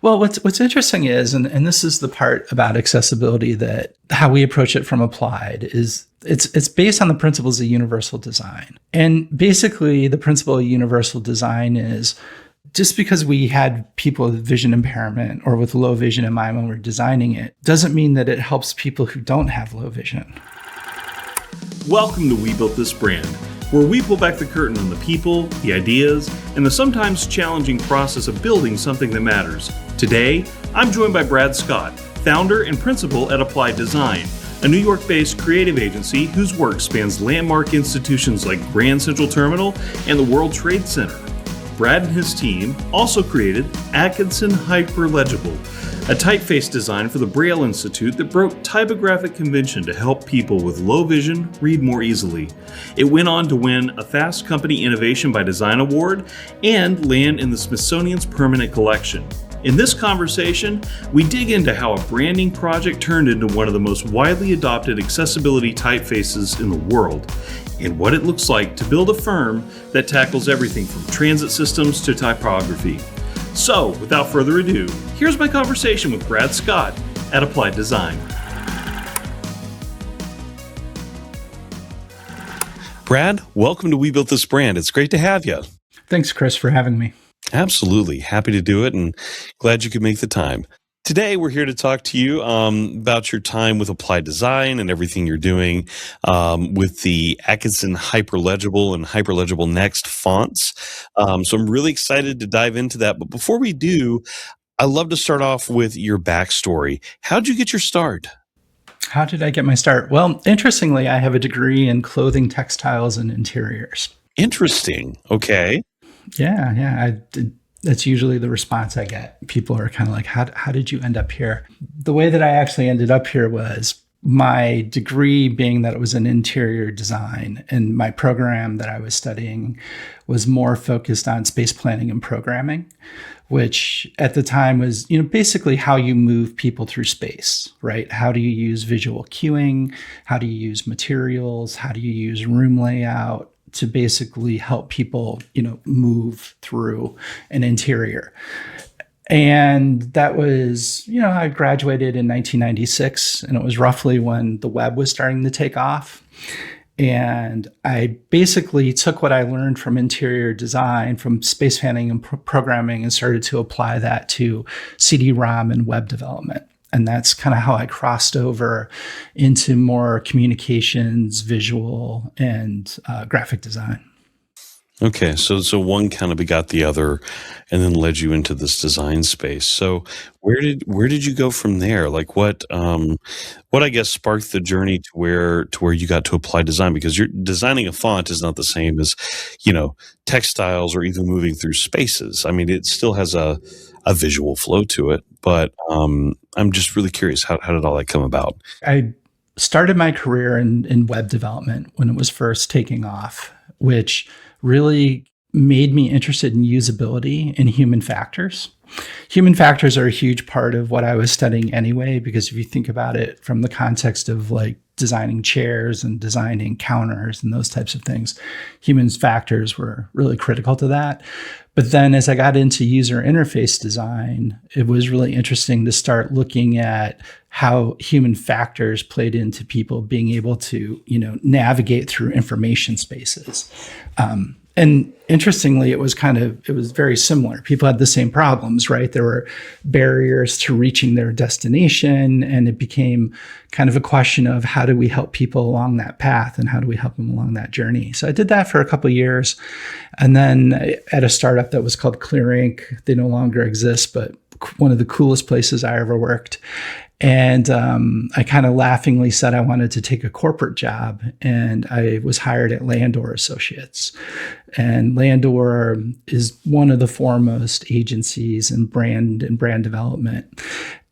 Well, what's interesting is, and this is the part about accessibility that how we approach it from Applied is it's based on the principles of universal design. And basically the principle of universal design is just because we had people with vision impairment or with low vision in mind when we're designing it, doesn't mean that it helps people who don't have low vision. Welcome to We Built This Brand, where we pull back the curtain on the people, the ideas, and the sometimes challenging process of building something that matters. Today, I'm joined by Brad Scott, founder and principal at Applied Design, a New York-based creative agency whose work spans landmark institutions like Grand Central Terminal and the World Trade Center. Brad and his team also created Atkinson Hyperlegible, a typeface design for the Braille Institute that broke typographic convention to help people with low vision read more easily. It went on to win a Fast Company Innovation by Design Award and land in the Smithsonian's permanent collection. In this conversation, we dig into how a branding project turned into one of the most widely adopted accessibility typefaces in the world, and what it looks like to build a firm that tackles everything from transit systems to typography. So, without further ado, here's my conversation with Brad Scott at Applied Design. Brad, welcome to We Built This Brand. It's great to have you. Thanks, Chris, for having me. Absolutely. Happy to do it and glad you could make the time. Today, we're here to talk to you about your time with Applied Design and everything you're doing with the Atkinson Hyperlegible and Hyperlegible Next fonts. So I'm really excited to dive into that. But before we do, I'd love to start off with your backstory. How'd you get your start? How did I get my start? Well, interestingly, I have a degree in clothing, textiles, and interiors. Interesting. Okay. Yeah. That's usually the response I get. People are kind of like, how did you end up here? The way that I actually ended up here was my degree being that it was in interior design, and my program that I was studying was more focused on space planning and programming, which at the time was, basically how you move people through space, right? How do you use visual cueing? How do you use materials? How do you use room layout to basically help people, move through an interior? And that was, I graduated in 1996, and it was roughly when the web was starting to take off. And I basically took what I learned from interior design, from space planning and programming, and started to apply that to CD-ROM and web development. And that's kind of how I crossed over into more communications, visual, and graphic design. Okay, so one kind of begot the other, and then led you into this design space. So where did you go from there? Like what I guess sparked the journey to where you got to apply design? Because you're designing a font is not the same as, textiles or even moving through spaces. I mean, it still has a visual flow to it, but I'm just really curious, how did all that come about? I started my career in web development when it was first taking off, which really made me interested in usability and human factors. Human factors are a huge part of what I was studying anyway, because if you think about it from the context of like designing chairs and designing counters and those types of things, human factors were really critical to that. But then as I got into user interface design, it was really interesting to start looking at how human factors played into people being able to, navigate through information spaces. And interestingly, it was very similar. People had the same problems, right? There were barriers to reaching their destination, and it became kind of a question of how do we help people along that path and how do we help them along that journey? So I did that for a couple of years. And then at a startup that was called Clear Ink, they no longer exist, but one of the coolest places I ever worked. And I kind of laughingly said I wanted to take a corporate job, and I was hired at Landor Associates. And Landor is one of the foremost agencies in brand development.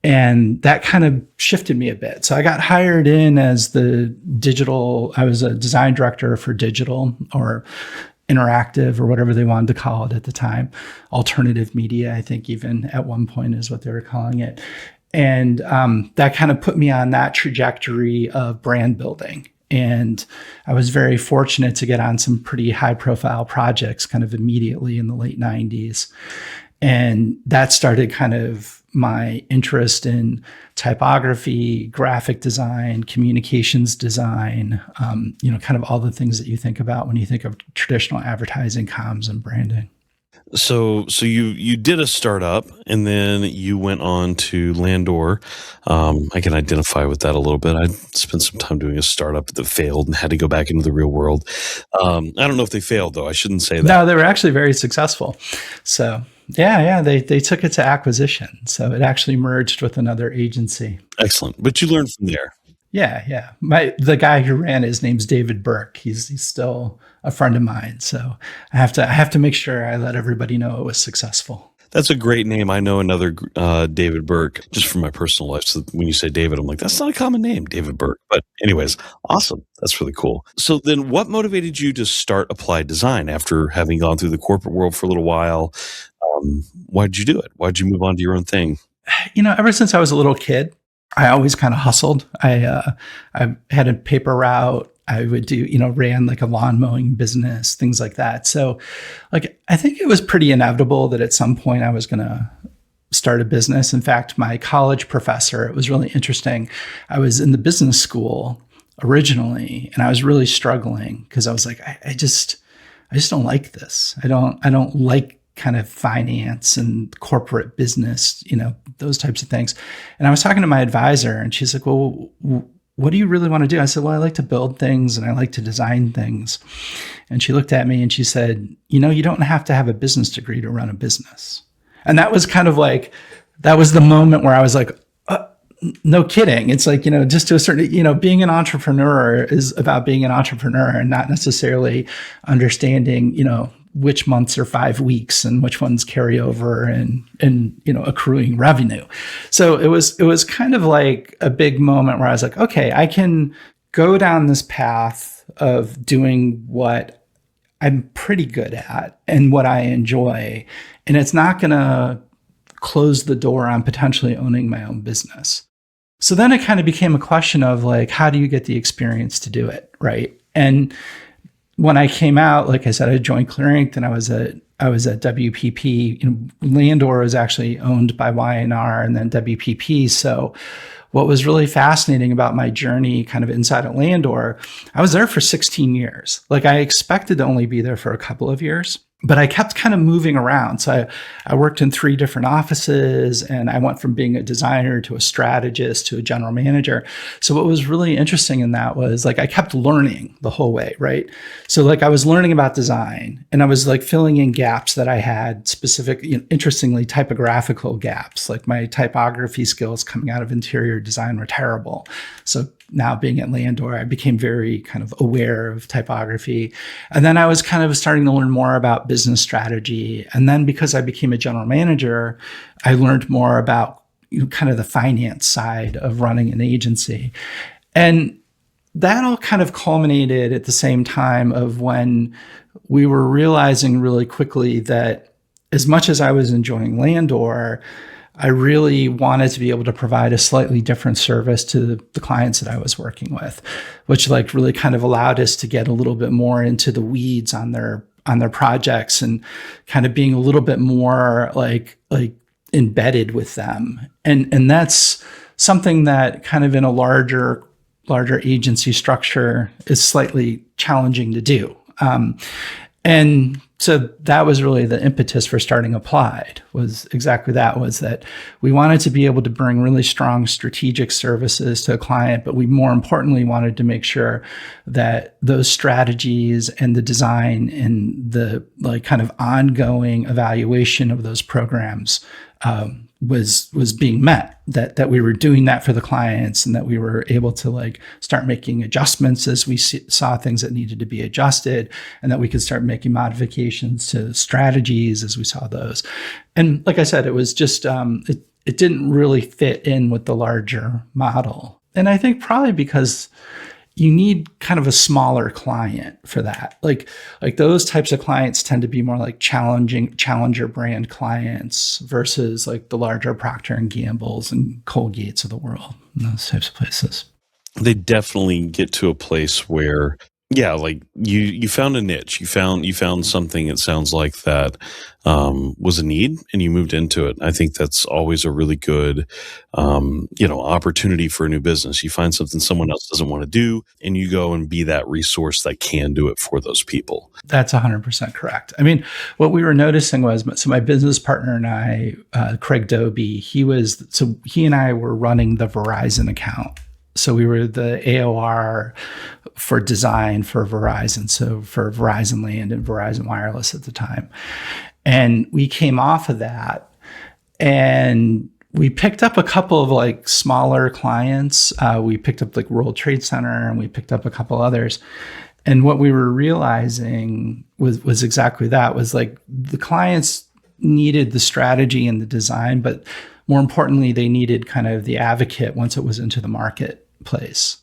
And that kind of shifted me a bit. So I got hired in as I was a design director for digital or interactive or whatever they wanted to call it at the time. Alternative media, I think even at one point is what they were calling it. And that kind of put me on that trajectory of brand building. And I was very fortunate to get on some pretty high profile projects kind of immediately in the late 90s. And that started kind of my interest in typography, graphic design, communications design, kind of all the things that you think about when you think of traditional advertising, comms, and branding. So you did a startup, and then you went on to Landor. I can identify with that a little bit. I spent some time doing a startup that failed and had to go back into the real world. I don't know if they failed, though. I shouldn't say that. No, they were actually very successful. So yeah, they took it to acquisition. So it actually merged with another agency. Excellent. But you learned from there. Yeah. The guy who ran it, his name's David Burke. He's still a friend of mine. So I have to make sure I let everybody know it was successful. That's a great name. I know another David Burke, just from my personal life. So when you say David, I'm like, that's not a common name, David Burke. But anyways, awesome. That's really cool. So then what motivated you to start Applied Design after having gone through the corporate world for a little while? Why did you do it? Why did you move on to your own thing? Ever since I was a little kid, I always kind of hustled. I had a paper route. I would do, ran like a lawn mowing business, things like that. So I think it was pretty inevitable that at some point I was going to start a business. In fact, my college professor, it was really interesting. I was in the business school originally, and I was really struggling because I was like, I just don't like this. I don't like kind of finance and corporate business, those types of things. And I was talking to my advisor, and she's like, well, what do you really want to do? I said, well, I like to build things and I like to design things. And she looked at me and she said, you don't have to have a business degree to run a business. And that was kind of like, that was the moment where I was like, no kidding. It's like, just to a certain, being an entrepreneur is about being an entrepreneur and not necessarily understanding, which months are 5 weeks and which ones carry over and accruing revenue. So it was kind of like a big moment where I was like, okay, I can go down this path of doing what I'm pretty good at and what I enjoy. And it's not going to close the door on potentially owning my own business. So then it kind of became a question of like, how do you get the experience to do it? Right. And when I came out, like I said, I joined Clear and I was at WPP. Landor was actually owned by Y&R and then WPP. So what was really fascinating about my journey kind of inside of Landor, I was there for 16 years. Like I expected to only be there for a couple of years, but I kept kind of moving around. So I worked in 3 different offices, and I went from being a designer to a strategist to a general manager. So what was really interesting in that was like I kept learning the whole way, right? So like I was learning about design, and I was like filling in gaps that I had specific, interestingly, typographical gaps. Like my typography skills coming out of interior design were terrible. So now being at Landor, I became very kind of aware of typography. And then I was kind of starting to learn more about business strategy. And then because I became a general manager, I learned more about kind of the finance side of running an agency. And that all kind of culminated at the same time of when we were realizing really quickly that as much as I was enjoying Landor, I really wanted to be able to provide a slightly different service to the clients that I was working with, which like really kind of allowed us to get a little bit more into the weeds on their projects and kind of being a little bit more like embedded with them. And that's something that kind of in a larger agency structure is slightly challenging to do. And so that was really the impetus for starting Applied, was exactly that, was that we wanted to be able to bring really strong strategic services to a client, but we more importantly wanted to make sure that those strategies and the design and the like kind of ongoing evaluation of those programs was being met, that we were doing that for the clients, and that we were able to like start making adjustments as we saw things that needed to be adjusted, and that we could start making modifications to strategies as we saw those. And like I said, it was just, it didn't really fit in with the larger model. And I think probably because you need kind of a smaller client for that. Like those types of clients tend to be more like challenger brand clients versus like the larger Procter and Gamble's and Colgate's of the world, and those types of places. They definitely get to a place where Yeah, like you found a niche. You found something, it sounds like, that was a need, and you moved into it. I think that's always a really good opportunity for a new business. You find something someone else doesn't want to do, and you go and be that resource that can do it for those people. That's 100% correct. I mean, what we were noticing was, so my business partner and I, Craig Doby, he and I were running the Verizon account. So we were the AOR for design for Verizon. So for Verizon Land and Verizon Wireless at the time. And we came off of that, and we picked up a couple of like smaller clients. We picked up like World Trade Center, and we picked up a couple others. And what we were realizing was exactly that, was like the clients needed the strategy and the design, but more importantly, they needed kind of the advocate once it was into the marketplace,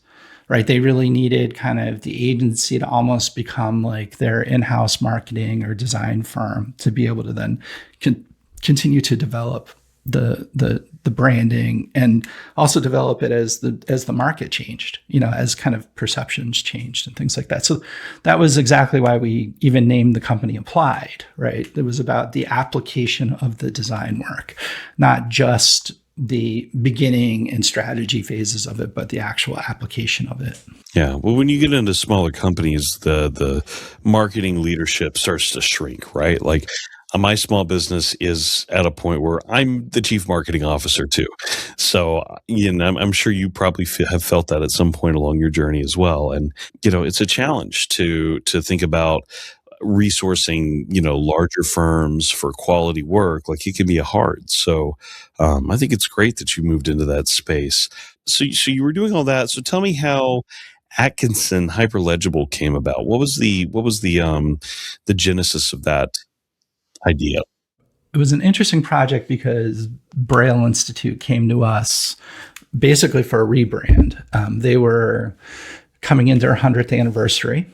right? They really needed kind of the agency to almost become like their in-house marketing or design firm to be able to then continue to develop the branding, and also develop it as the market changed, as kind of perceptions changed and things like that. So that was exactly why we even named the company Applied, right? It was about the application of the design work, not just the beginning and strategy phases of it, but the actual application of it. Yeah. Well, when you get into smaller companies, the marketing leadership starts to shrink, right? Like, my small business is at a point where I'm the chief marketing officer too. So, I'm sure you probably have felt that at some point along your journey as well. And, it's a challenge to think about resourcing, larger firms for quality work. Like, it can be hard. So, I think it's great that you moved into that space. So you were doing all that. So tell me how Atkinson Hyperlegible came about. What was the genesis of that idea? It was an interesting project because Braille Institute came to us basically for a rebrand. They were coming into their 100th anniversary,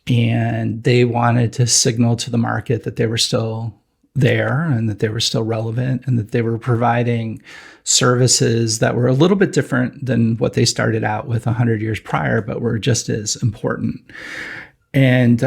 and they wanted to signal to the market that they were still there and that they were still relevant, and that they were providing services that were a little bit different than what they started out with 100 years prior, but were just as important. And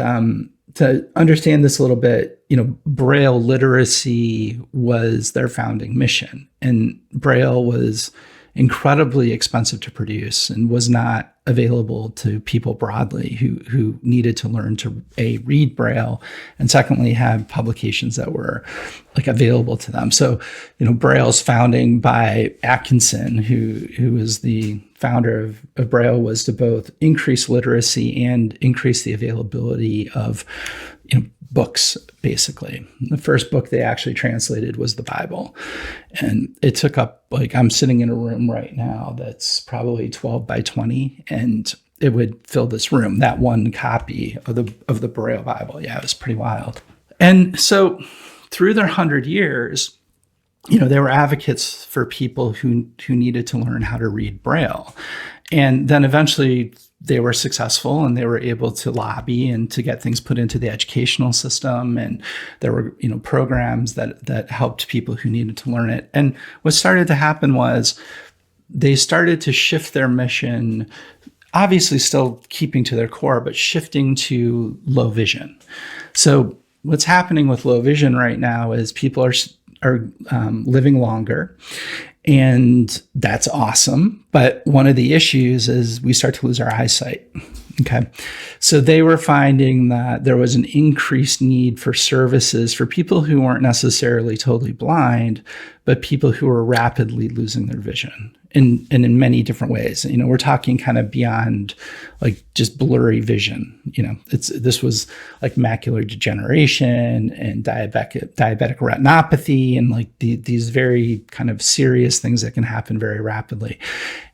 to understand this a little bit, Braille literacy was their founding mission, and Braille was incredibly expensive to produce and was not available to people broadly who needed to learn to read Braille, and secondly have publications that were like available to them. So, Braille's founding by Atkinson, who was the founder of Braille, was to both increase literacy and increase the availability of books, basically. The first book they actually translated was the Bible. And it took up, like, I'm sitting in a room right now that's probably 12 by 20, and it would fill this room, that one copy of the Braille Bible. Yeah, it was pretty wild. And so through their 100 years, they were advocates for people who needed to learn how to read Braille. And then eventually they were successful, and they were able to lobby and to get things put into the educational system. And there were, programs that helped people who needed to learn it. And what started to happen was they started to shift their mission, obviously still keeping to their core, but shifting to low vision. So what's happening with low vision right now is people are living longer, and that's awesome. But one of the issues is we start to lose our eyesight. Okay. So they were finding that there was an increased need for services for people who weren't necessarily totally blind, but people who were rapidly losing their vision and in many different ways. We're talking kind of beyond like just blurry vision. This was like macular degeneration and diabetic retinopathy, and like these very kind of serious things that can happen very rapidly.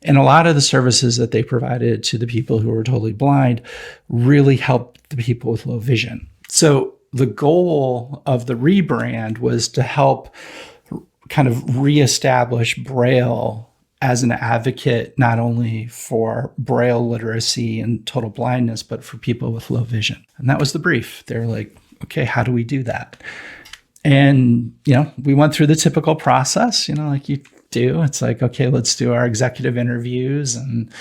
And a lot of the services that they provided to the people who were totally blind really helped the people with low vision. So the goal of the rebrand was to help kind of reestablish Braille as an advocate, not only for Braille literacy and total blindness, but for people with low vision. And that was the brief. They were like, okay, how do we do that? And, we went through the typical process, like you do. It's like, okay, let's do our executive interviews and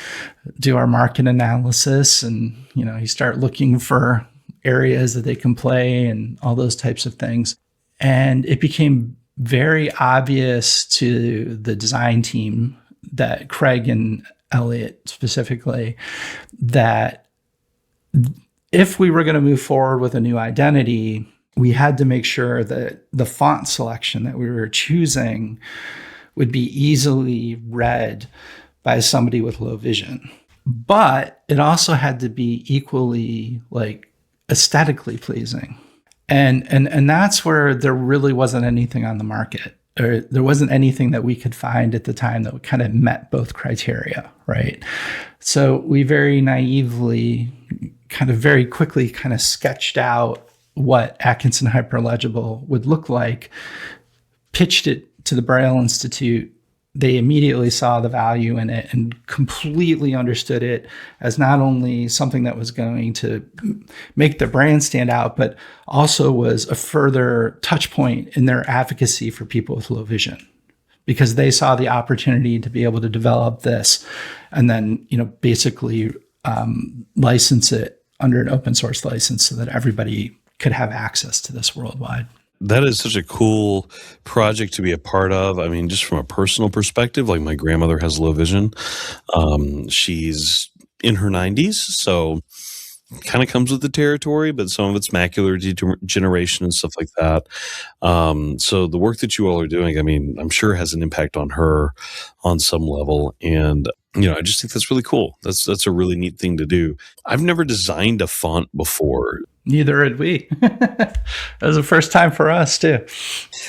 do our market analysis. And, you start looking for areas that they can play and all those types of things. And it became very obvious to the design team, that Craig and Elliot specifically, that if we were going to move forward with a new identity, we had to make sure that the font selection that we were choosing would be easily read by somebody with low vision. But it also had to be equally aesthetically pleasing. And that's where there really wasn't anything on the market, or there wasn't anything that we could find at the time that kind of met both criteria, right? So we very naively, very quickly sketched out what Atkinson Hyperlegible would look like, pitched it to the Braille Institute. They immediately saw the value in it and completely understood it as not only something that was going to make the brand stand out, but also was a further touch point in their advocacy for people with low vision, because they saw the opportunity to be able to develop this and then, basically license it under an open source license so that everybody could have access to this worldwide. That is such a cool project to be a part of. I mean, just from a personal perspective, my grandmother has low vision. She's in her 90s, so kind of comes with the territory, but some of it's macular degeneration and stuff like that. So the work that you all are doing, I mean, I'm sure has an impact on her on some level. And I just think that's really cool. That's a really neat thing to do. I've never designed a font before. Neither had we. It was the first time for us too.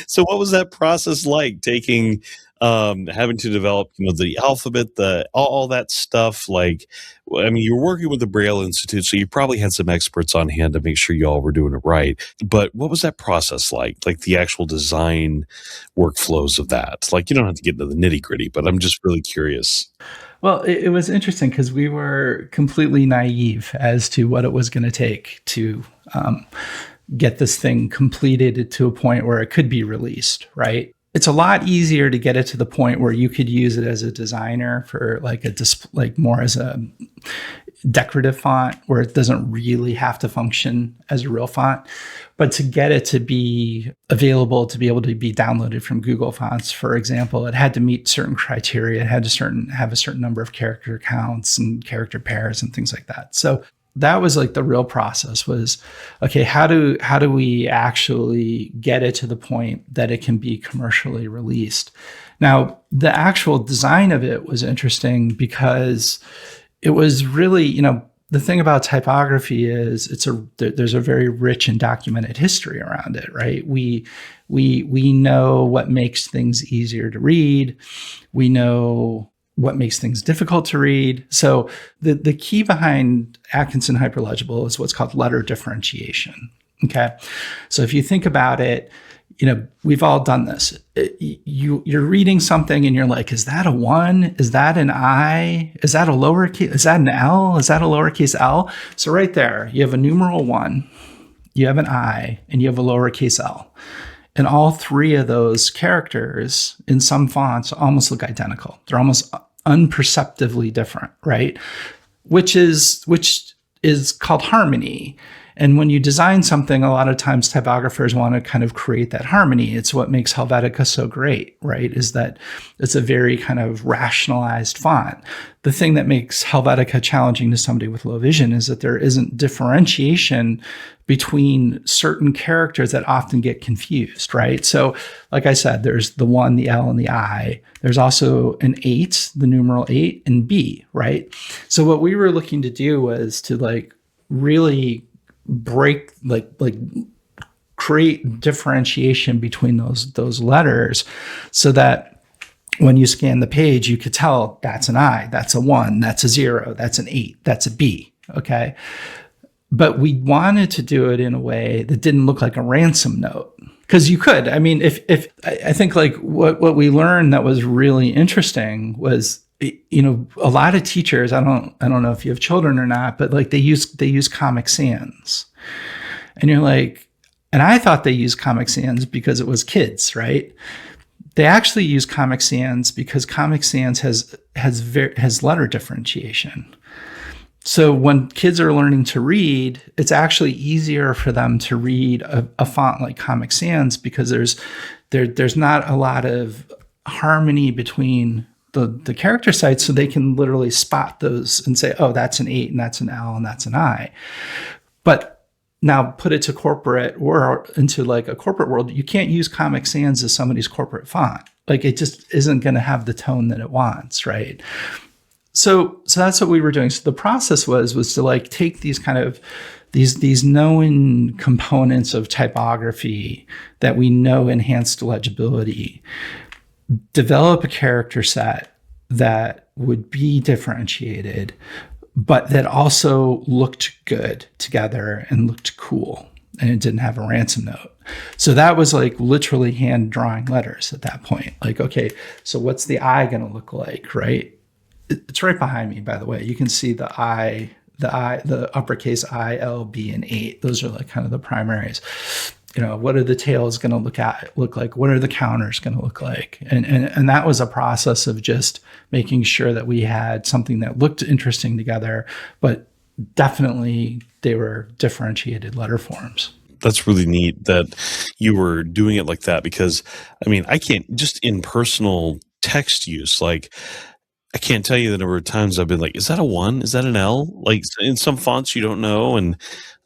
So what was that process like, taking, having to develop, the alphabet, all that stuff? You're working with the Braille Institute, so you probably had some experts on hand to make sure you all were doing it right. But what was that process like the actual design workflows of that? You don't have to get into the nitty gritty, but I'm just really curious. Well, it was interesting because we were completely naive as to what it was going to take to get this thing completed to a point where it could be released, right? It's a lot easier to get it to the point where you could use it as a designer for more as a decorative font, where it doesn't really have to function as a real font. But to get it to be available, to be able to be downloaded from Google Fonts, for example, it had to meet certain criteria. It had to have a certain number of character counts and character pairs and things like that. So that was the real process was, okay, how do we actually get it to the point that it can be commercially released? Now, the actual design of it was interesting because it was really, the thing about typography is there's a very rich and documented history around it, right? We know what makes things easier to read. We know what makes things difficult to read. So the key behind Atkinson Hyperlegible is what's called letter differentiation. Okay. So if you think about it, we've all done this. You're reading something and you're like, is that a 1? Is that an I? Is that a lowercase? Is that an L? Is that a lowercase L? So right there, you have a numeral 1, you have an I, and you have a lowercase L. And all three of those characters in some fonts almost look identical. They're almost unperceptibly different, right? Which is called harmony. And when you design something, a lot of times typographers want to kind of create that harmony. It's what makes Helvetica so great, right? Is that it's a very kind of rationalized font. The thing that makes Helvetica challenging to somebody with low vision is that there isn't differentiation between certain characters that often get confused, right? So like I said, there's the 1, the L, and the I. There's also an 8, the numeral 8, and B, right? So what we were looking to do was to really break create differentiation between those letters so that when you scan the page, you could tell that's an I, that's a 1, that's a 0, that's an 8, that's a B. Okay. But we wanted to do it in a way that didn't look like a ransom note. Because you could. I mean, if I think what we learned that was really interesting was, a lot of teachers, I don't know if you have children or not, but they use Comic Sans. And you're like, and I thought they used Comic Sans because it was kids, right? They actually use Comic Sans because Comic Sans has letter differentiation. So when kids are learning to read, it's actually easier for them to read a font like Comic Sans because there's not a lot of harmony between the character sites, so they can literally spot those and say, oh, that's an 8 and that's an L and that's an I. But now put it to corporate or into like a corporate world, you can't use Comic Sans as somebody's corporate font. Like it just isn't going to have the tone that it wants, right? So that's what we were doing. So the process was to like take these kind of these known components of typography that we know enhanced legibility, develop a character set that would be differentiated, but that also looked good together and looked cool, and it didn't have a ransom note. So that was like literally hand drawing letters at that point. Like, okay, so what's the I going to look like, right? It's right behind me, by the way. You can see the uppercase I, L, B, and 8. Those are like kind of the primaries. What are the tails going to look like? What are the counters going to look like? And that was a process of just making sure that we had something that looked interesting together, but definitely they were differentiated letter forms. That's really neat that you were doing it like that, because I mean, I can't, just in personal text use, like I can't tell you the number of times I've been like, is that a 1? Is that an L? Like in some fonts you don't know. And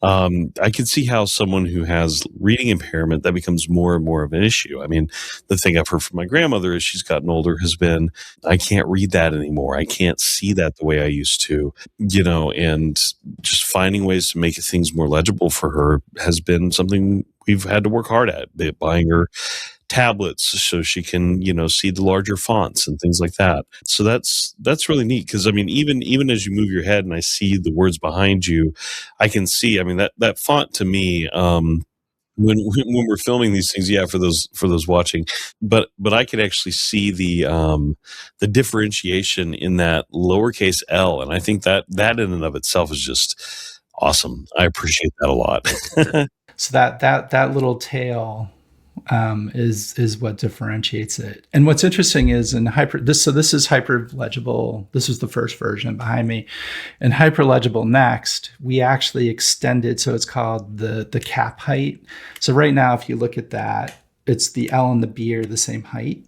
I can see how someone who has reading impairment, that becomes more and more of an issue. I mean, the thing I've heard from my grandmother as she's gotten older has been, I can't read that anymore. I can't see that the way I used to, and just finding ways to make things more legible for her has been something we've had to work hard at, buying her tablets so she can, see the larger fonts and things like that. So that's really neat, because I mean, even as you move your head and I see the words behind you, I can see. I mean, that font to me, when we're filming these things, for those watching, but I could actually see the differentiation in that lowercase L, and I think that in and of itself is just awesome. I appreciate that a lot. So that little tail is what differentiates it. And what's interesting is this is Hyperlegible. This is the first version behind me. In Hyperlegible Next, we actually extended, so it's called the cap height. So right now, if you look at that, it's the L and the B are the same height.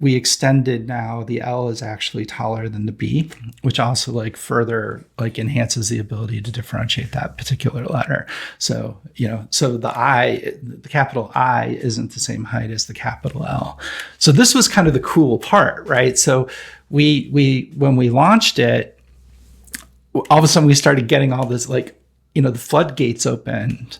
We extended now, the L is actually taller than the B, which also further enhances the ability to differentiate that particular letter. So, so the capital I isn't the same height as the capital L. So this was kind of the cool part, right? So we when we launched it, all of a sudden we started getting all this, the floodgates opened.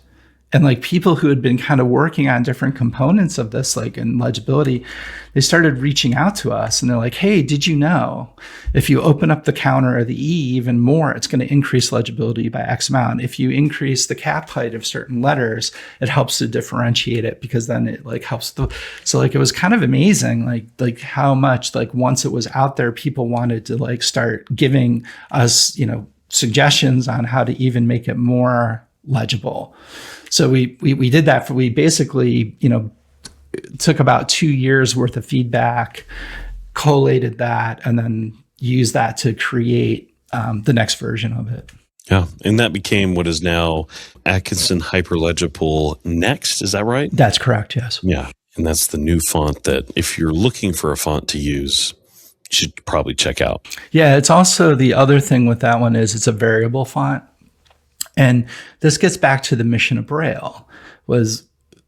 And people who had been kind of working on different components of this, in legibility, they started reaching out to us and they're like, hey, did you know if you open up the counter or the E even more, it's going to increase legibility by X amount. If you increase the cap height of certain letters, it helps to differentiate it, because then it helps so it was kind of amazing, how much, once it was out there, people wanted to start giving us, suggestions on how to even make it more legible. So we did that. We basically, took about 2 years worth of feedback, collated that, and then used that to create the next version of it. Yeah, and that became what is now Atkinson Hyperlegible Next. Is that right? That's correct, yes. Yeah, and that's the new font that if you're looking for a font to use, you should probably check out. Yeah, it's also, the other thing with that one is it's a variable font. And this gets back to the mission of Braille, was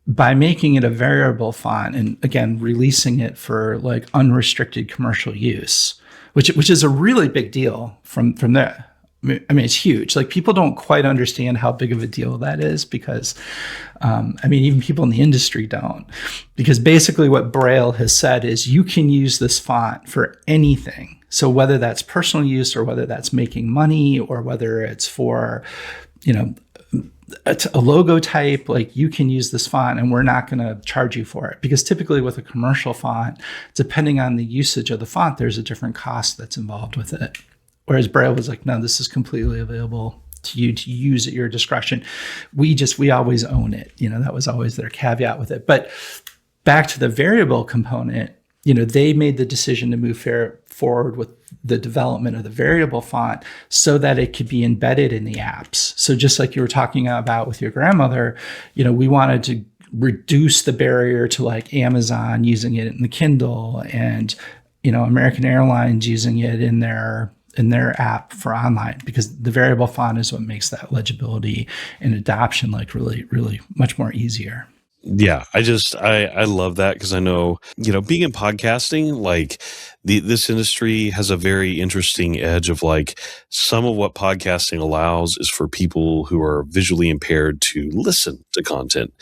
by making it a variable font and, again, releasing it for unrestricted commercial use, which is a really big deal from there. I mean, it's huge. People don't quite understand how big of a deal that is, because, even people in the industry don't. Because basically what Braille has said is you can use this font for anything. So whether that's personal use or whether that's making money or whether it's for, a logo type, you can use this font and we're not going to charge you for it. Because typically with a commercial font, depending on the usage of the font, there's a different cost that's involved with it. Whereas Braille was no, this is completely available to you to use at your discretion. We always own it. That was always their caveat with it. But back to the variable component, they made the decision to move forward with the development of the variable font so that it could be embedded in the apps. So just like you were talking about with your grandmother, we wanted to reduce the barrier to like Amazon using it in the Kindle and, American Airlines using it in their app for online, because the variable font is what makes that legibility and adoption like really, really much more easier. Yeah, I love that, because I know, being in podcasting, like this industry has a very interesting edge of like some of what podcasting allows is for people who are visually impaired to listen to content.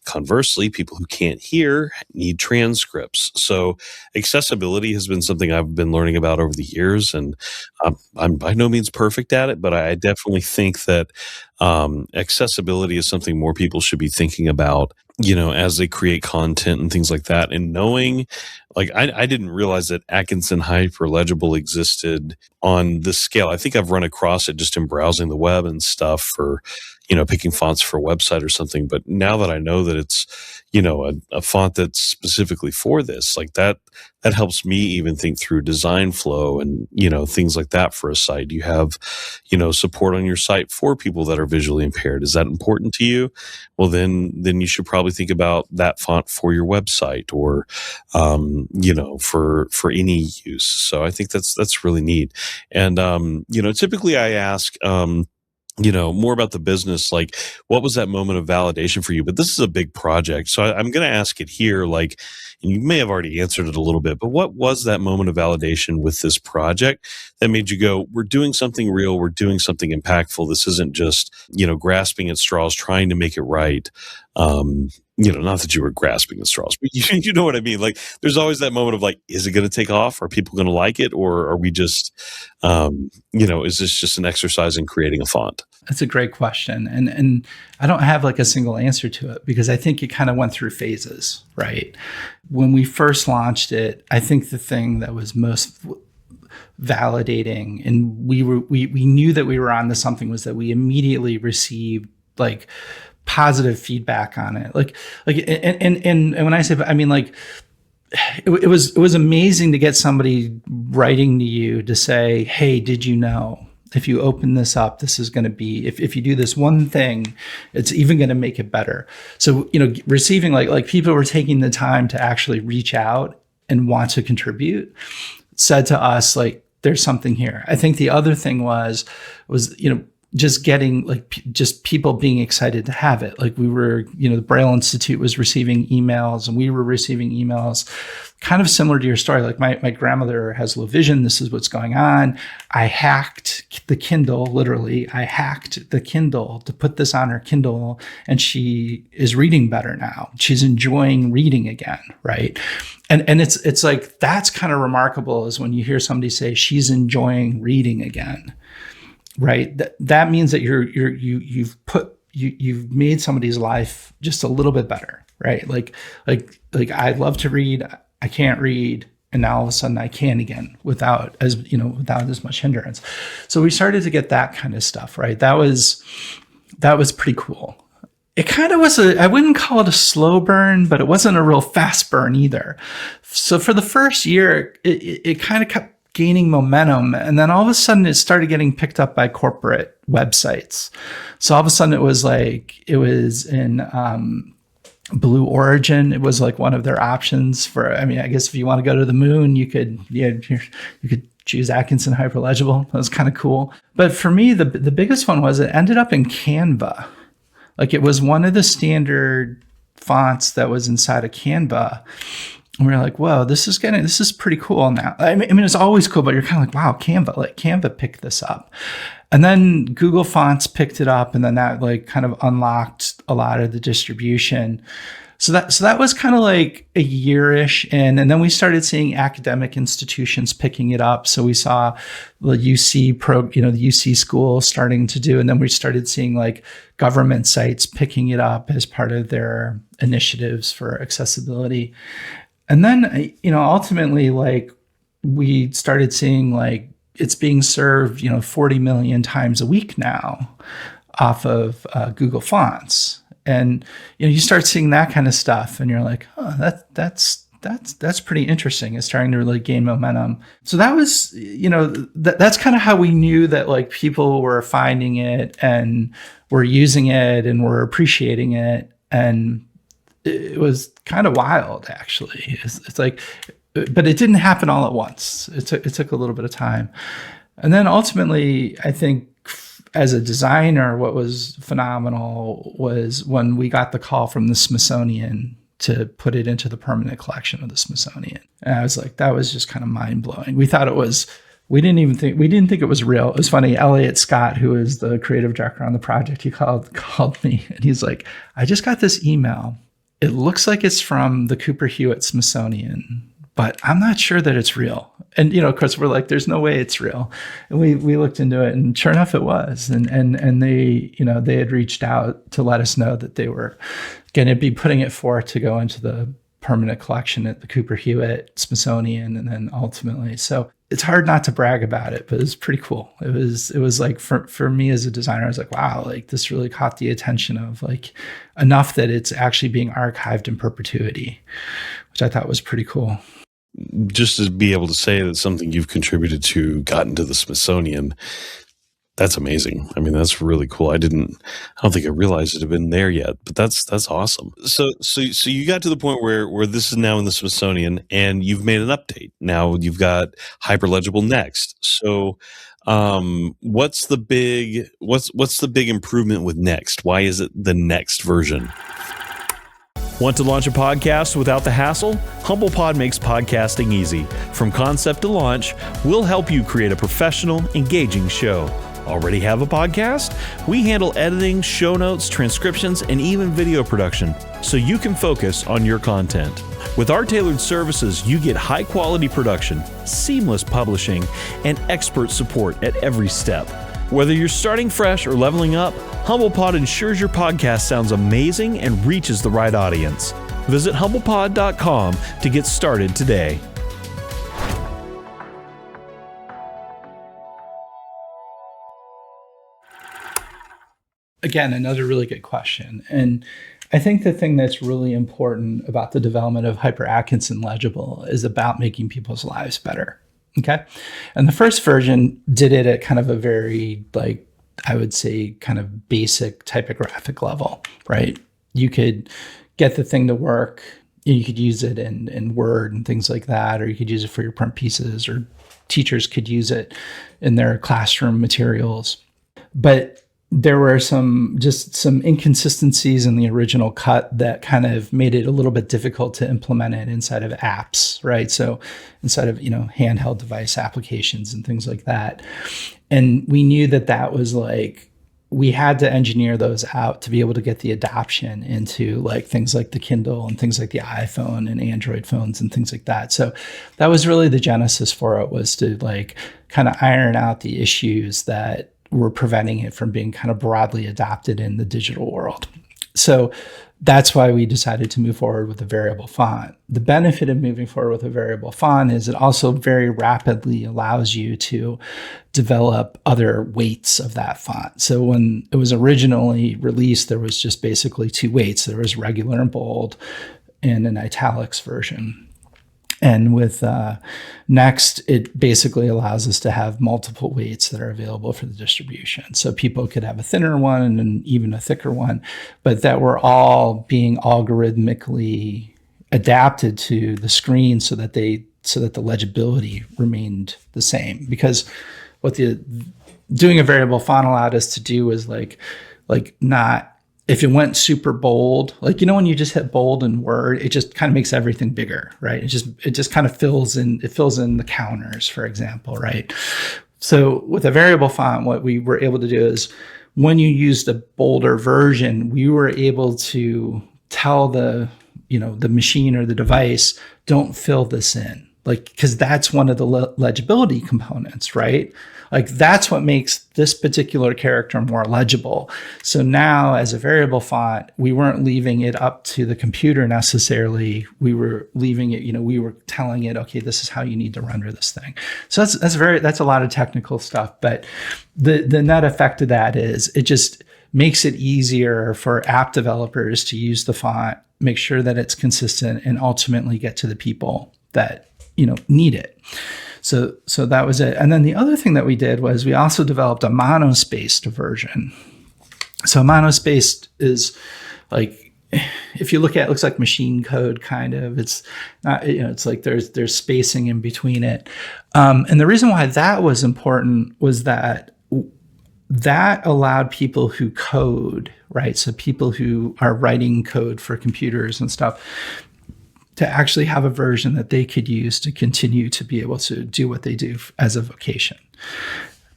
Conversely, people who can't hear need transcripts. So accessibility has been something I've been learning about over the years, and I'm by no means perfect at it, but I definitely think that accessibility is something more people should be thinking about, as they create content and things like that. And knowing, like, I didn't realize that Atkinson Hyperlegible existed on this scale. I think I've run across it just in browsing the web and stuff for, picking fonts for a website or something. But now that I know that it's, a font that's specifically for this, like that helps me even think through design flow and, things like that for a site. Do you have, support on your site for people that are visually impaired? Is that important to you? Well, then you should probably think about that font for your website or, for any use. So I think that's really neat. And, typically I ask, more about the business, like what was that moment of validation for you? But this is a big project. So I'm going to ask it here, like, and you may have already answered it a little bit, but what was that moment of validation with this project that made you go, we're doing something real, we're doing something impactful. This isn't just, grasping at straws, trying to make it right. Not that you were grasping at straws, but you know what I mean? Like, there's always that moment of like, is it going to take off? Are people going to like it? Or are we just, is this just an exercise in creating a font? That's a great question. And I don't have like a single answer to it, because I think it kind of went through phases, right? When we first launched it, I think the thing that was most validating, and we knew that we were onto something, was that we immediately received like positive feedback on it. And when I say, I mean, like, it was amazing to get somebody writing to you to say, hey, did you know, if you open this up, this is going to be, if you do this one thing, it's even going to make it better. So, receiving like people were taking the time to actually reach out and want to contribute, said to us, like, there's something here. I think the other thing was, just getting just people being excited to have it. Like, we were, the Braille Institute was receiving emails, and we were receiving emails kind of similar to your story. Like, my grandmother has low vision. This is what's going on. I hacked the Kindle, literally. I hacked the Kindle to put this on her Kindle, and she is reading better now. She's enjoying reading again, right? And it's like, that's kind of remarkable, is when you hear somebody say she's enjoying reading again. Right. That means that you've made somebody's life just a little bit better. Right. Like I love to read. I can't read. And now all of a sudden I can again without as much hindrance. So we started to get that kind of stuff. Right. That was pretty cool. It kind of was I wouldn't call it a slow burn, but it wasn't a real fast burn either. So for the first year, it kind of kept gaining momentum. And then all of a sudden it started getting picked up by corporate websites. So all of a sudden it was in Blue Origin. It was like one of their options for, I guess if you want to go to the moon, you could choose Atkinson Hyperlegible. That was kind of cool. But for me, the biggest one was it ended up in Canva. Like, it was one of the standard fonts that was inside of Canva. And we were like, whoa, this is pretty cool now. I mean, it's always cool, but you're kind of like, wow, Canva picked this up. And then Google Fonts picked it up, and then that like kind of unlocked a lot of the distribution. So that was kind of like a year-ish in, and then we started seeing academic institutions picking it up. So we saw the UC the UC school starting to do, and then we started seeing like government sites picking it up as part of their initiatives for accessibility. And then, ultimately, like, we started seeing like it's being served, 40 million times a week now off of Google Fonts. And you start seeing that kind of stuff, and you're like, oh, that's pretty interesting. It's starting to really gain momentum. So that was, that's kind of how we knew that like people were finding it and were using it and were appreciating it. And it was kind of wild, actually. It's like, but it didn't happen all at once. It took a little bit of time. And then ultimately, I think as a designer, what was phenomenal was when we got the call from the Smithsonian to put it into the permanent collection of the Smithsonian. And I was like, that was just kind of mind blowing. We didn't think it was real. It was funny. Elliot Scott, who is the creative director on the project, he called me and he's like, I just got this email. It looks like it's from the Cooper Hewitt Smithsonian, but I'm not sure that it's real. And, of course we're like, there's no way it's real. And we looked into it, and sure enough, it was. And they, they had reached out to let us know that they were going to be putting it forth to go into the permanent collection at the Cooper Hewitt Smithsonian. And then ultimately, so it's hard not to brag about it, but it was pretty cool. It was like, for me as a designer, I was like, wow, like this really caught the attention of like enough that it's actually being archived in perpetuity, which I thought was pretty cool. Just to be able to say that something you've contributed to got into the Smithsonian, that's amazing. I mean, that's really cool. I don't think I realized it had been there yet, but that's awesome. So you got to the point where this is now in the Smithsonian, and you've made an update. Now you've got Hyperlegible Next. So what's the big improvement with Next? Why is it the next version? Want to launch a podcast without the hassle? HumblePod makes podcasting easy. From concept to launch, we'll help you create a professional, engaging show. Already have a podcast? We handle editing, show notes, transcriptions, and even video production, so you can focus on your content. With our tailored services, you get high-quality production, seamless publishing, and expert support at every step. Whether you're starting fresh or leveling up, HumblePod ensures your podcast sounds amazing and reaches the right audience. Visit humblepod.com to get started today. Again, another really good question. And I think the thing that's really important about the development of Atkinson Legible is about making people's lives better. Okay. And the first version did it at kind of a very, like, I would say kind of basic typographic level, right? You could get the thing to work. You could use it in Word and things like that, or you could use it for your print pieces, or teachers could use it in their classroom materials. But there were some inconsistencies in the original cut that kind of made it a little bit difficult to implement it inside of apps, right? So inside of, handheld device applications and things like that. And we knew that was like, we had to engineer those out to be able to get the adoption into like things like the Kindle and things like the iPhone and Android phones and things like that. So that was really the genesis for it, was to like kind of iron out the issues that were preventing it from being kind of broadly adopted in the digital world. So that's why we decided to move forward with a variable font. The benefit of moving forward with a variable font is it also very rapidly allows you to develop other weights of that font. So when it was originally released, there was just basically two weights. There was regular and bold and an italics version. And with Next, it basically allows us to have multiple weights that are available for the distribution. So people could have a thinner one and even a thicker one, but that were all being algorithmically adapted to the screen so that the legibility remained the same. Because what doing a variable font allowed us to do was like not, if it went super bold, like, when you just hit bold in Word, it just kind of makes everything bigger, right? It just kind of fills in the counters, for example, right? So with a variable font, what we were able to do is when you used a bolder version, we were able to tell the machine or the device, don't fill this in. Like, because that's one of the legibility components, right? Like, that's what makes this particular character more legible. So now as a variable font, we weren't leaving it up to the computer necessarily. We were leaving it, we were telling it, okay, this is how you need to render this thing. So that's a lot of technical stuff. But the net effect of that is it just makes it easier for app developers to use the font, make sure that it's consistent, and ultimately get to the people that need it. So that was it. And then the other thing that we did was we also developed a monospaced version. So monospaced is like, if you look at it, looks like machine code kind of. It's not, it's like there's spacing in between it. And the reason why that was important was that allowed people who code, right? So people who are writing code for computers and stuff, to actually have a version that they could use to continue to be able to do what they do as a vocation.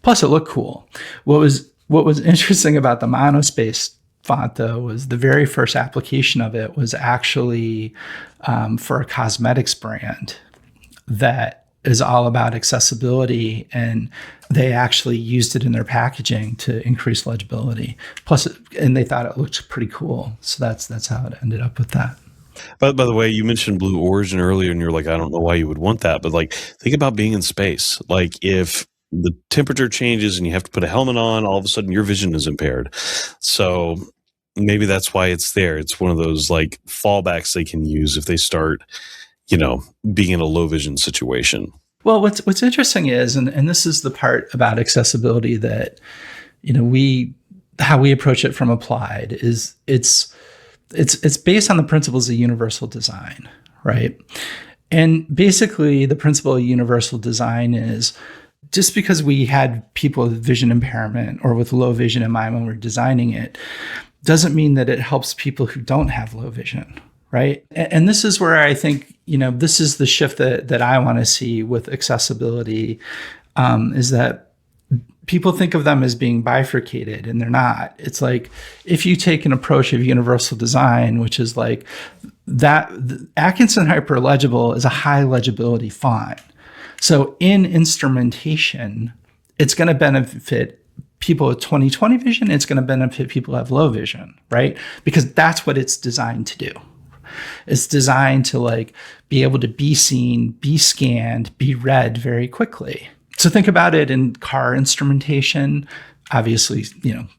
Plus, it looked cool. What was interesting about the monospaced font, though, was the very first application of it was actually for a cosmetics brand that is all about accessibility, and they actually used it in their packaging to increase legibility. Plus, and they thought it looked pretty cool. So that's how it ended up with that. By the way, you mentioned Blue Origin earlier, and you're like, I don't know why you would want that, but like, think about being in space. Like, if the temperature changes and you have to put a helmet on, all of a sudden your vision is impaired. So maybe that's why it's there. It's one of those like fallbacks they can use if they start, being in a low vision situation. Well, what's interesting is, and this is the part about accessibility that, how we approach it from Applied is it's based on the principles of universal design, right? And basically the principle of universal design is, just because we had people with vision impairment or with low vision in mind when we're designing it, doesn't mean that it helps people who don't have low vision, right? And this is where I think, this is the shift that I want to see with accessibility, is that people think of them as being bifurcated, and they're not. It's like, if you take an approach of universal design, which is like that, Atkinson Hyperlegible is a high legibility font. So in instrumentation, it's going to benefit people with 20/20 vision. It's going to benefit people who have low vision, right? Because that's what it's designed to do. It's designed to like be able to be seen, be scanned, be read very quickly. So think about it in car instrumentation, obviously,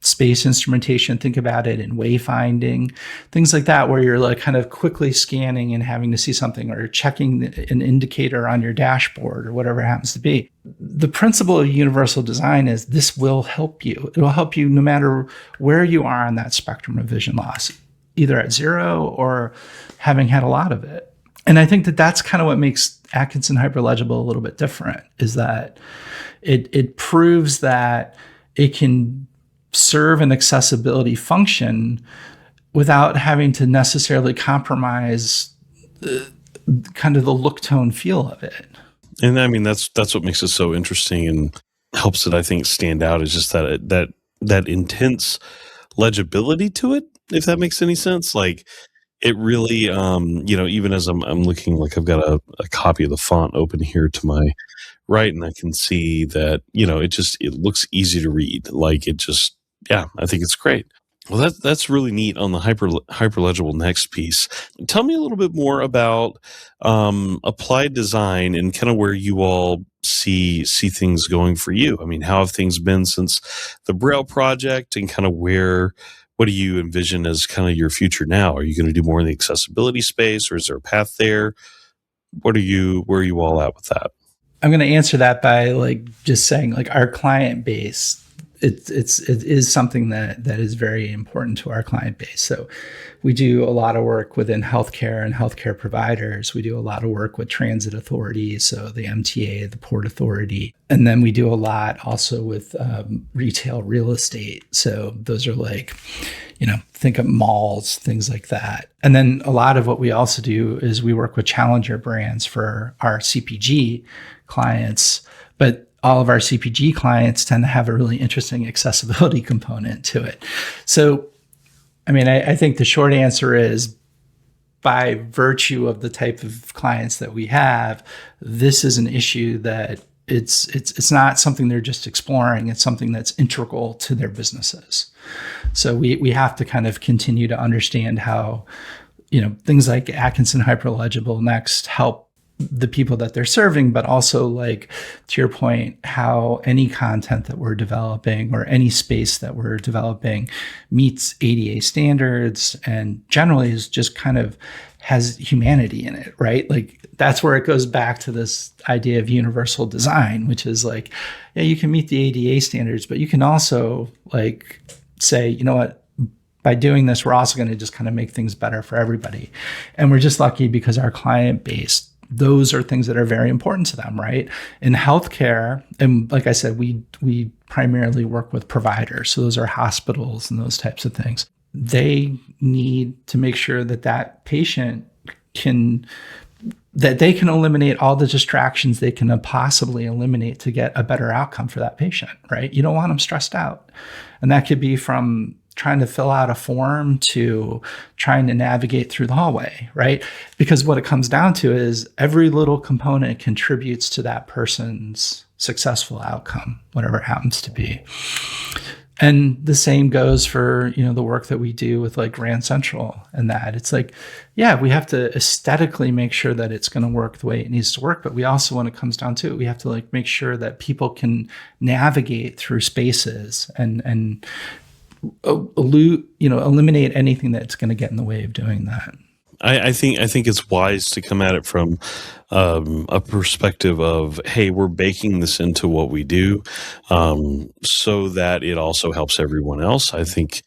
space instrumentation. Think about it in wayfinding, things like that, where you're like kind of quickly scanning and having to see something, or checking an indicator on your dashboard, or whatever it happens to be. The principle of universal design is this will help you. It will help you no matter where you are on that spectrum of vision loss, either at zero or having had a lot of it. And I think that that's kind of what makes Atkinson Hyperlegible a little bit different, is that it proves that it can serve an accessibility function without having to necessarily compromise kind of the look, tone, feel of it. And I mean, that's what makes it so interesting and helps it, I think, stand out, is just that intense legibility to it, if that makes any sense. Like, it really, even as I'm looking, like I've got a copy of the font open here to my right, and I can see that, it looks easy to read. Like, it just, I think it's great. Well, that's really neat on the Hyperlegible Next piece. Tell me a little bit more about applied design and kind of where you all see things going for you. I mean, how have things been since the Braille project, and kind of what do you envision as kind of your future now? Are you going to do more in the accessibility space, or is there a path there? Where are you all at with that? I'm going to answer that by like just saying, like, our client base, it is something that is very important to our client base. So we do a lot of work within healthcare and healthcare providers. We do a lot of work with transit authorities, so the MTA, the Port Authority. And then we do a lot also with retail real estate. So those are like, think of malls, things like that. And then a lot of what we also do is we work with challenger brands for our CPG clients, but all of our CPG clients tend to have a really interesting accessibility component to it. So, I mean, I think the short answer is, by virtue of the type of clients that we have, this is an issue that it's not something they're just exploring. It's something that's integral to their businesses. So we have to kind of continue to understand how, things like Atkinson Hyperlegible Next help the people that they're serving, but also, like, to your point, how any content that we're developing or any space that we're developing meets ADA standards and generally is just kind of has humanity in it, right? Like, that's where it goes back to this idea of universal design, which is like, yeah, you can meet the ADA standards, but you can also, like, say, you know what, by doing this, we're also going to just kind of make things better for everybody. And we're just lucky because our client base, those are things that are very important to them, right? In healthcare, and like I said, we primarily work with providers. So those are hospitals and those types of things. They need to make sure that that patient that they can eliminate all the distractions they can possibly eliminate to get a better outcome for that patient, right? You don't want them stressed out. And that could be from trying to fill out a form to trying to navigate through the hallway, right? Because what it comes down to is every little component contributes to that person's successful outcome, whatever it happens to be. And the same goes for, the work that we do with, like, Grand Central and that. It's like, yeah, we have to aesthetically make sure that it's going to work the way it needs to work. But we also, when it comes down to it, we have to, like, make sure that people can navigate through spaces and eliminate anything that's going to get in the way of doing that. I think it's wise to come at it from a perspective of, hey, we're baking this into what we do, so that it also helps everyone else. I think,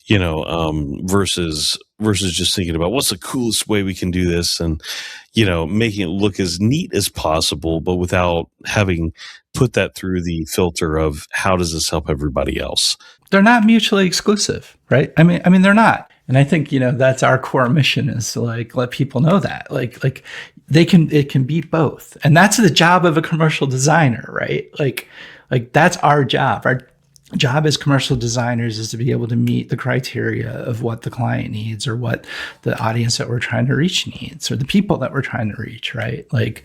versus just thinking about what's the coolest way we can do this and, making it look as neat as possible, but without having put that through the filter of how does this help everybody else? They're not mutually exclusive, right? I mean, they're not. And I think, that's our core mission, is to, like, let people know that, like it can be both. And that's the job of a commercial designer, right? Like that's our job. Our job as commercial designers is to be able to meet the criteria of what the client needs, or what the audience that we're trying to reach needs, or the people that we're trying to reach, right? Like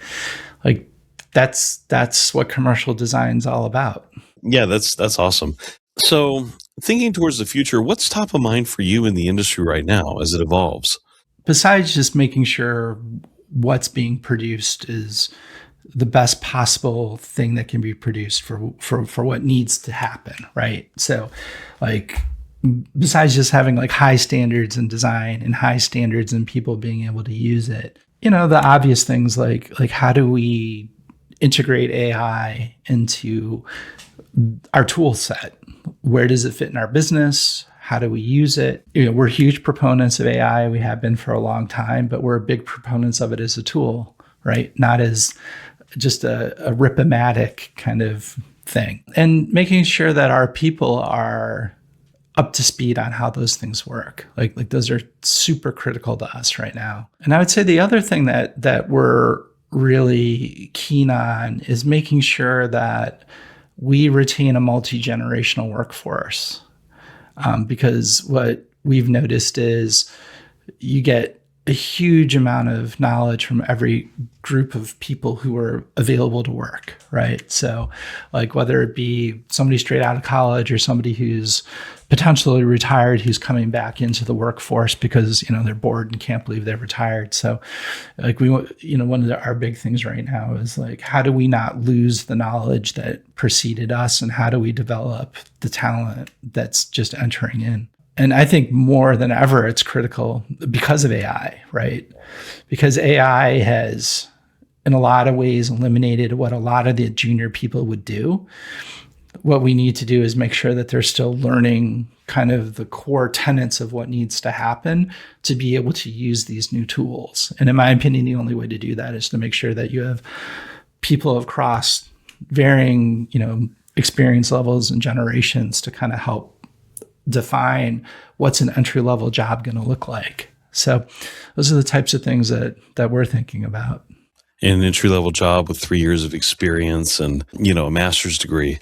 that's what commercial design's all about. Yeah, that's awesome. So, thinking towards the future, what's top of mind for you in the industry right now as it evolves? Besides just making sure what's being produced is the best possible thing that can be produced for what needs to happen, right? So, like, besides just having, like, high standards in design and high standards in people being able to use it, the obvious things like how do we integrate AI into our tool set? Where does it fit in our business? How do we use it? We're huge proponents of AI. We have been for a long time, but we're big proponents of it as a tool, right? Not as just a rip-o-matic kind of thing. And making sure that our people are up to speed on how those things work. Like those are super critical to us right now. And I would say the other thing that we're really keen on is making sure that we retain a multi-generational workforce, because what we've noticed is you get a huge amount of knowledge from every group of people who are available to work, right? So, like, whether it be somebody straight out of college or somebody who's potentially retired who's coming back into the workforce because, they're bored and can't believe they're retired. So, like, we want, one of our big things right now is, like, how do we not lose the knowledge that preceded us, and how do we develop the talent that's just entering in? And I think more than ever, it's critical because of AI, right? Because AI has, in a lot of ways, eliminated what a lot of the junior people would do. What we need to do is make sure that they're still learning kind of the core tenets of what needs to happen to be able to use these new tools. And in my opinion, the only way to do that is to make sure that you have people across varying, experience levels and generations to kind of help define what's an entry-level job going to look like. So those are the types of things that we're thinking about. An entry-level job with 3 years of experience and, a master's degree.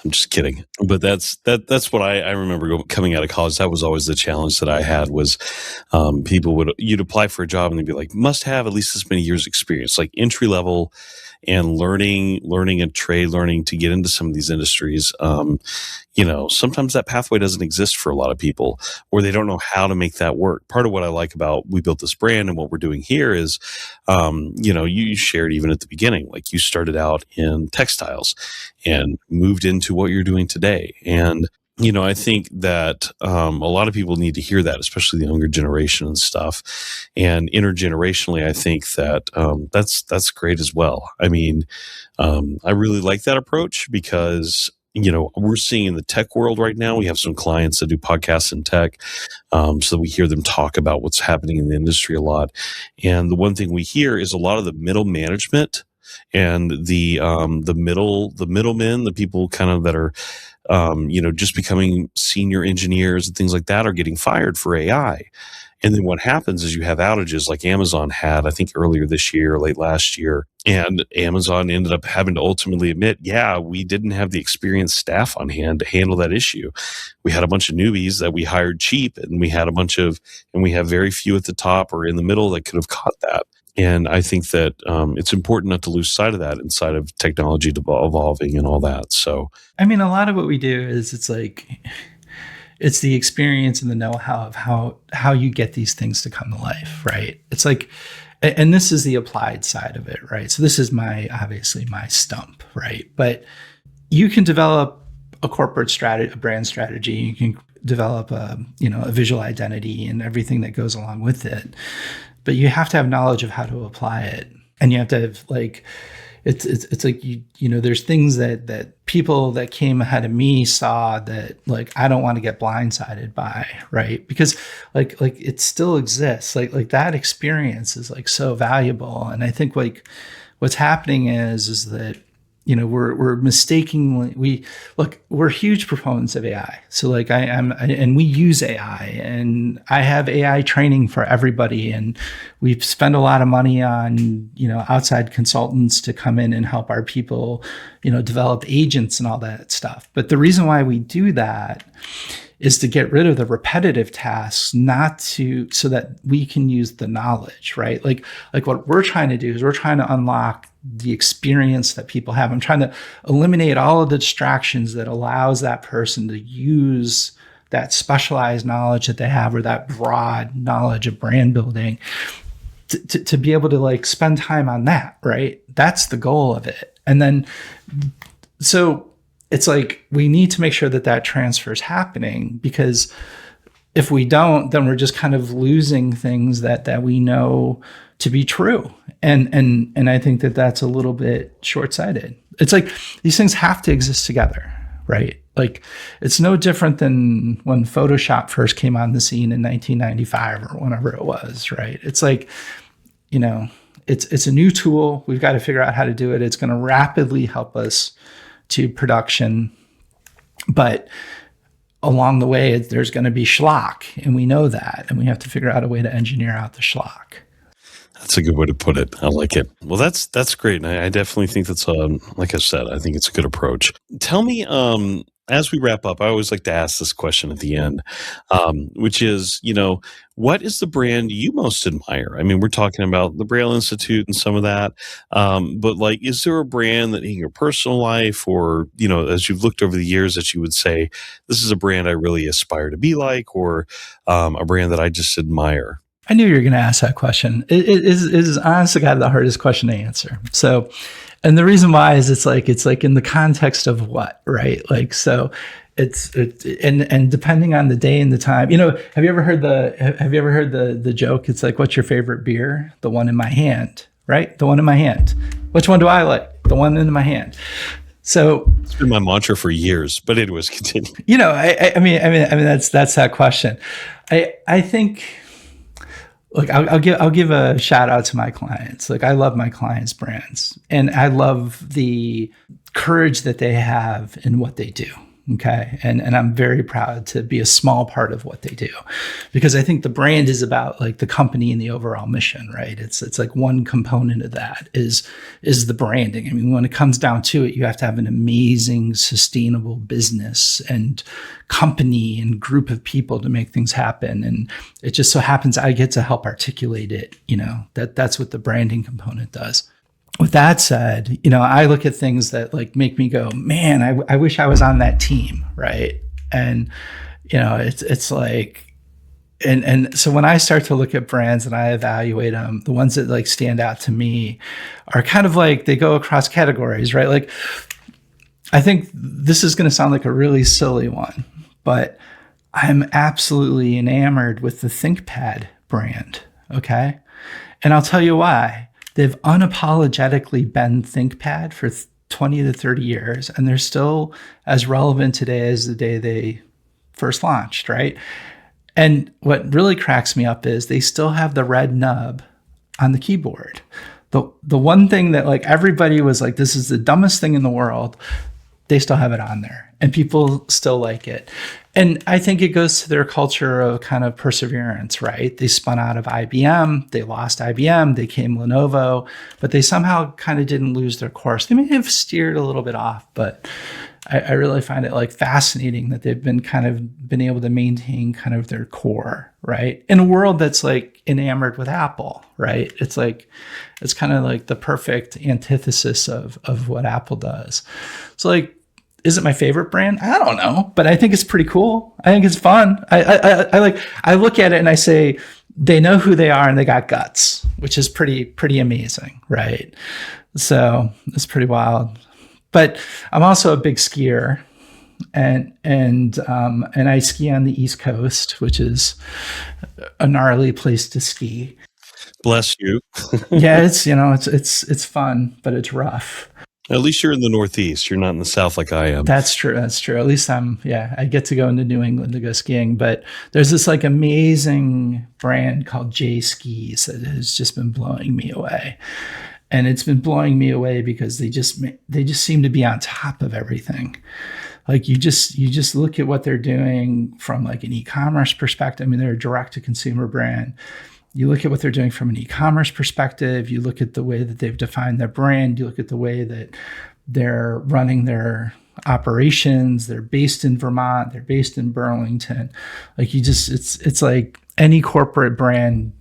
I'm just kidding. But that's what I remember coming out of college. That was always the challenge that I had was you'd apply for a job and they'd be like, must have at least this many years experience. Like, entry-level and learning a trade, learning to get into some of these industries. Sometimes that pathway doesn't exist for a lot of people, or they don't know how to make that work. Part of what I like about We Built This Brand and what we're doing here is, you shared even at the beginning, like you started out in textiles and moved into what you're doing today. And I think that a lot of people need to hear that, especially the younger generation and stuff. And intergenerationally, I think that that's great as well. I mean, I really like that approach because we're seeing in the tech world right now, we have some clients that do podcasts in tech, so we hear them talk about what's happening in the industry a lot. And the one thing we hear is a lot of the middle management and the middlemen, the people kind of that are just becoming senior engineers and things like that are getting fired for AI. And then what happens is you have outages like Amazon had, I think earlier this year, late last year. And Amazon ended up having to ultimately admit, yeah, we didn't have the experienced staff on hand to handle that issue. We had a bunch of newbies that we hired cheap, and we have very few at the top or in the middle that could have caught that. And I think that it's important not to lose sight of that inside of technology evolving and all that. So, I mean, a lot of what we do is it's the experience and the know-how of how you get these things to come to life, right? It's like, and this is the applied side of it, right? So this is obviously my stump, right? But you can develop a corporate strategy, a brand strategy. You can develop a visual identity and everything that goes along with it. But you have to have knowledge of how to apply it, and you have to have it's like there's things that people that came ahead of me saw that I don't want to get blindsided by, right? Because like it still exists, like that experience is so valuable. And I think what's happening is that we're mistakenly we're huge proponents of AI. So and we use AI, and I have AI training for everybody, and we've spent a lot of money on outside consultants to come in and help our people develop agents and all that stuff. But the reason why we do that is to get rid of the repetitive tasks, so that we can use the knowledge, right? Like what we're trying to do is we're trying to unlock the experience that people have. I'm trying to eliminate all of the distractions that allows that person to use that specialized knowledge that they have, or that broad knowledge of brand building, to be able to spend time on that, right? That's the goal of it. And then, so it's we need to make sure that transfer is happening, because if we don't, then we're just kind of losing things that we know to be true. And I think that's a little bit short-sighted. It's these things have to exist together, right? It's no different than when Photoshop first came on the scene in 1995 or whenever it was, right? It's it's a new tool. We've got to figure out how to do it. It's going to rapidly help us to production, but along the way, there's going to be schlock, and we know that, and we have to figure out a way to engineer out the schlock. That's a good way to put it. I like it. Well, that's great. And I definitely think that's, like I said, I think it's a good approach. Tell me, as we wrap up, I always like to ask this question at the end, which is, what is the brand you most admire? I mean, we're talking about the Braille Institute and some of that, but is there a brand that in your personal life, or, as you've looked over the years, that you would say, this is a brand I really aspire to be like, or a brand that I just admire? I knew you were going to ask that question. It is honest to God the hardest question to answer. So, and the reason why is it's in the context of what, right? So it's and depending on the day and the time, have you ever heard the joke? It's what's your favorite beer? The one in my hand, right? The one in my hand. Which one do I like? The one in my hand. So it's been my mantra for years, but anyways, continue. I mean, that's that question. I think, I'll give a shout out to my clients. I love my clients' brands, and I love the courage that they have in what they do. Okay. And I'm very proud to be a small part of what they do, because I think the brand is about the company and the overall mission, right? It's one component of that is the branding. I mean, when it comes down to it, you have to have an amazing, sustainable business and company and group of people to make things happen. And it just so happens I get to help articulate it, that's what the branding component does. with that said, I look at things that like make me go, man, I wish I was on that team, right? And it's like, and so when I start to look at brands and I evaluate them, the ones that like stand out to me are kind of like they go across categories, right? Like, I think this is going to sound like a really silly one, but I'm absolutely enamored with the ThinkPad brand. Okay, and I'll tell you why. They've unapologetically been ThinkPad for 20 to 30 years, and they're still as relevant today as the day they first launched, right? And what really cracks me up is they still have the red nub on the keyboard. The one thing that like everybody was like, this is the dumbest thing in the world, they still have it on there and people still like it. And I think it goes to their culture of kind of perseverance, right? They spun out of IBM, they lost IBM, they came Lenovo, but they somehow kind of didn't lose their course. They may have steered a little bit off, but I really find it like fascinating that they've been able to maintain kind of their core, right? In a world that's like enamored with Apple, right? It's kind of like the perfect antithesis of what Apple does. So like, is it my favorite brand? I don't know, but I think it's pretty cool. I think it's fun. I look at it and I say, they know who they are and they got guts, which is pretty amazing, right? So it's pretty wild. But I'm also a big skier, and I ski on the East Coast, which is a gnarly place to ski. Bless you. Yeah, it's fun, but it's rough. At least you're in the Northeast. You're not in the South like I am. That's true. At least I get to go into New England to go skiing. But there's this like amazing brand called J Skis that has just been blowing me away. And it's been blowing me away because they just seem to be on top of everything. Like you just look at what they're doing from like an e-commerce perspective. I mean, they're a direct to consumer brand. You look at what they're doing from an e-commerce perspective. You look at the way that they've defined their brand. You look at the way that they're running their operations. They're based in Vermont. They're based in Burlington. Like it's like any corporate brand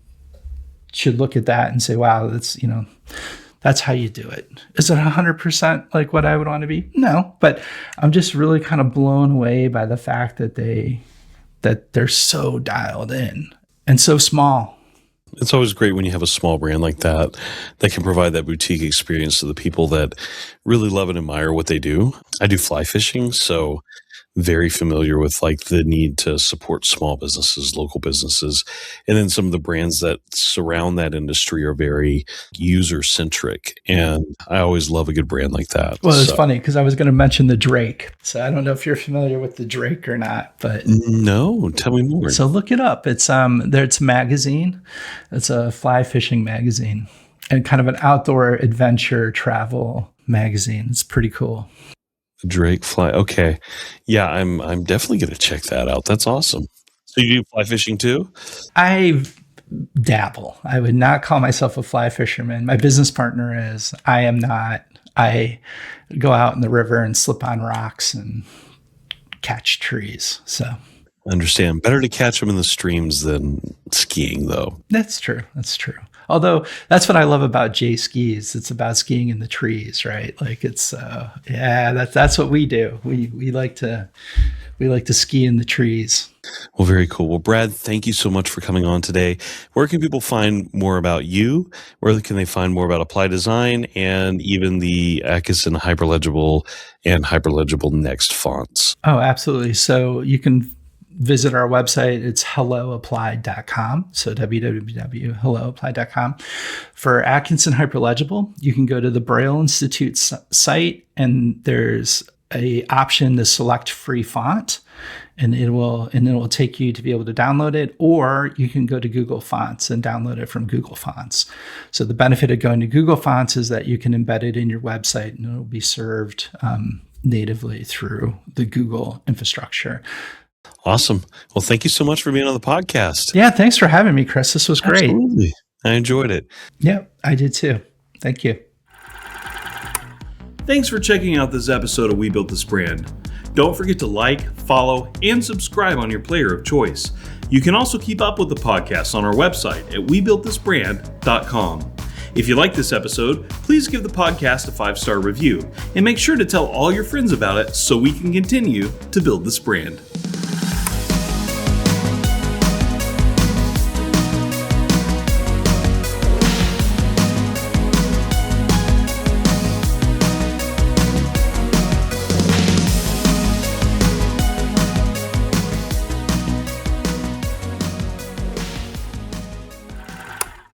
should look at that and say, wow, that's how you do it. Is it 100% like what I would want to be? No, but I'm just really kind of blown away by the fact that they're so dialed in and so small. It's always great when you have a small brand like that can provide that boutique experience to the people that really love and admire what they do. I do fly fishing, so very familiar with like the need to support small businesses, local businesses. And then some of the brands that surround that industry are very user centric. And I always love a good brand like that. Well, it's funny because I was going to mention the Drake. So I don't know if you're familiar with the Drake or not, but no, tell me more. So look it up. It's a magazine. It's a fly fishing magazine and kind of an outdoor adventure travel magazine. It's pretty cool. Drake fly. Okay. Yeah, I'm definitely going to check that out. That's awesome. So you do fly fishing too? I dabble. I would not call myself a fly fisherman. My business partner is. I am not. I go out in the river and slip on rocks and catch trees. So understand. Better to catch them in the streams than skiing, though. That's true. Although that's what I love about J Skis. It's about skiing in the trees, right? Like it's that's what we do. We like to ski in the trees. Well, very cool. Well, Brad, thank you so much for coming on today. Where can people find more about you? Where can they find more about Applied Design and even the Atkinson Hyperlegible and Hyperlegible Next fonts? Oh, absolutely. So you can visit our website. It's helloapplied.com. So www.helloapplied.com. For Atkinson Hyperlegible, you can go to the Braille Institute site and there's a option to select free font and it will take you to be able to download it, or you can go to Google Fonts and download it from Google Fonts. So the benefit of going to Google Fonts is that you can embed it in your website and it will be served natively through the Google infrastructure. Awesome. Well, thank you so much for being on the podcast. Yeah, thanks for having me, Chris. This was great. Absolutely. I enjoyed it. Yeah, I did too. Thank you. Thanks for checking out this episode of We Built This Brand. Don't forget to like, follow, and subscribe on your player of choice. You can also keep up with the podcast on our website at webuiltthisbrand.com. If you like this episode, please give the podcast a 5-star review and make sure to tell all your friends about it so we can continue to build this brand.